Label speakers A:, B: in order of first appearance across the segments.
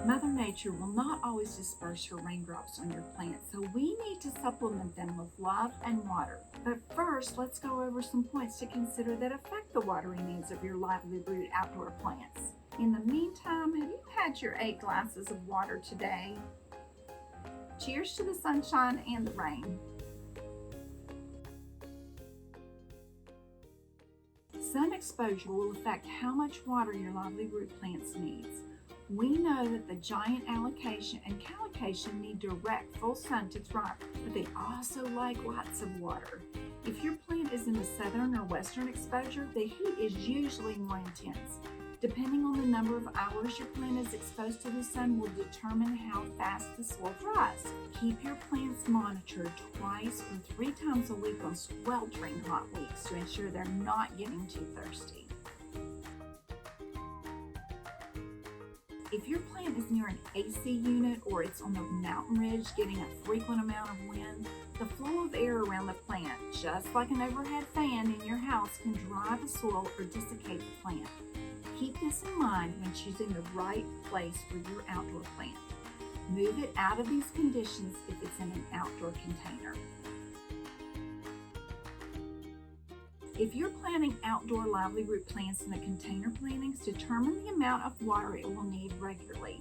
A: Mother Nature will not always disperse her raindrops on your plants, so we need to supplement them with love and water. But first, let's go over some points to consider that affect the watering needs of your lively root outdoor plants. In the meantime, have you had your 8 glasses of water today? Cheers to the sunshine and the rain. Sun exposure will affect how much water your lively root plants needs. We know that the giant alocasia and colocasia need direct full sun to thrive, but they also like lots of water. If your plant is in the southern or western exposure, the heat is usually more intense. Depending on the number of hours your plant is exposed to the sun will determine how fast the soil dries. Keep your plants monitored twice or 3 times a week on sweltering hot weeks to ensure they're not getting too thirsty. If your plant is near an AC unit or it's on the mountain ridge getting a frequent amount of wind, the flow of air around the plant, just like an overhead fan in your house, can dry the soil or dessicate the plant. Keep this in mind when choosing the right place for your outdoor plant. Move it out of these conditions if it's in an outdoor container. If you're planting outdoor lively root plants in the container plantings, determine the amount of water it will need regularly.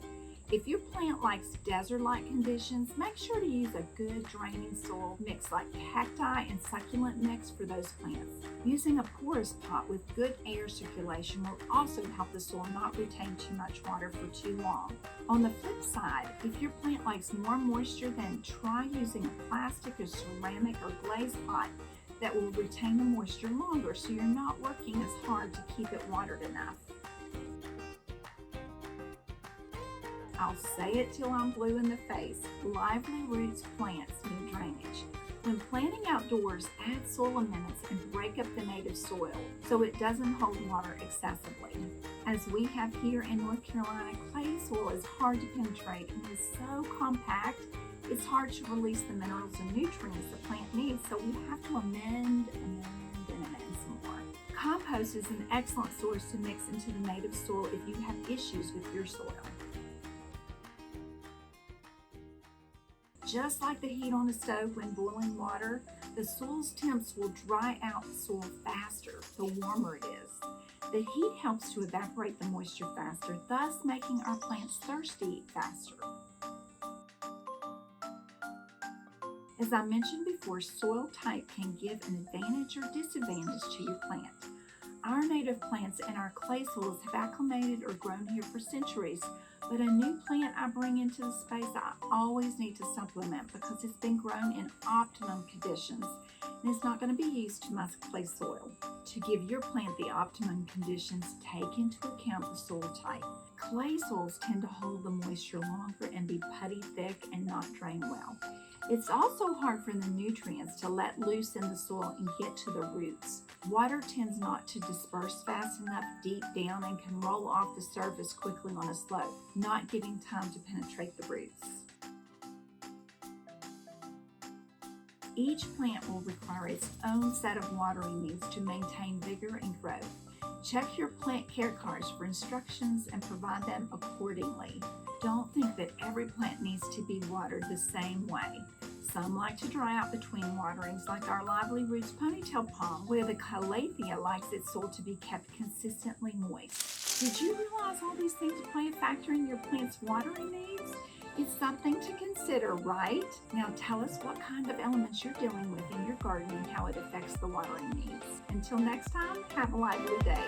A: If your plant likes desert-like conditions, make sure to use a good draining soil mix like cacti and succulent mix for those plants. Using a porous pot with good air circulation will also help the soil not retain too much water for too long. On the flip side, if your plant likes more moisture, then try using a plastic or ceramic or glazed pot that will retain the moisture longer, so you're not working as hard to keep it watered enough. I'll say it till I'm blue in the face. Lively roots plants need drainage. When planting outdoors, add soil amendments and break up the native soil so it doesn't hold water excessively. As we have here in North Carolina, clay soil is hard to penetrate and is so compact it's hard to release the minerals and nutrients the plant needs, so we have to amend some more. Compost is an excellent source to mix into the native soil if you have issues with your soil. Just like the heat on a stove when boiling water, the soil's temps will dry out the soil faster the warmer it is. The heat helps to evaporate the moisture faster, thus making our plants thirsty faster. As I mentioned before, soil type can give an advantage or disadvantage to your plant. Our native plants and our clay soils have acclimated or grown here for centuries, but a new plant I bring into the space I always need to supplement because it's been grown in optimum conditions and it's not going to be used to my clay soil. To give your plant the optimum conditions, take into account the soil type. Clay soils tend to hold the moisture longer and be putty thick and not drain well. It's also hard for the nutrients to let loose in the soil and get to the roots. Water tends not to disperse fast enough deep down and can roll off the surface quickly on a slope, not giving time to penetrate the roots. Each plant will require its own set of watering needs to maintain vigor and growth. Check your plant care cards for instructions and provide them accordingly. Don't think that every plant needs to be watered the same way. Some like to dry out between waterings, like our lively roots ponytail palm, where the colocasia likes its soil to be kept consistently moist. Did you realize all these things play a factor in your plant's watering needs? It's something to consider, right? Now tell us what kind of elements you're dealing with in your garden and how it affects the watering needs. Until next time, have a lively day.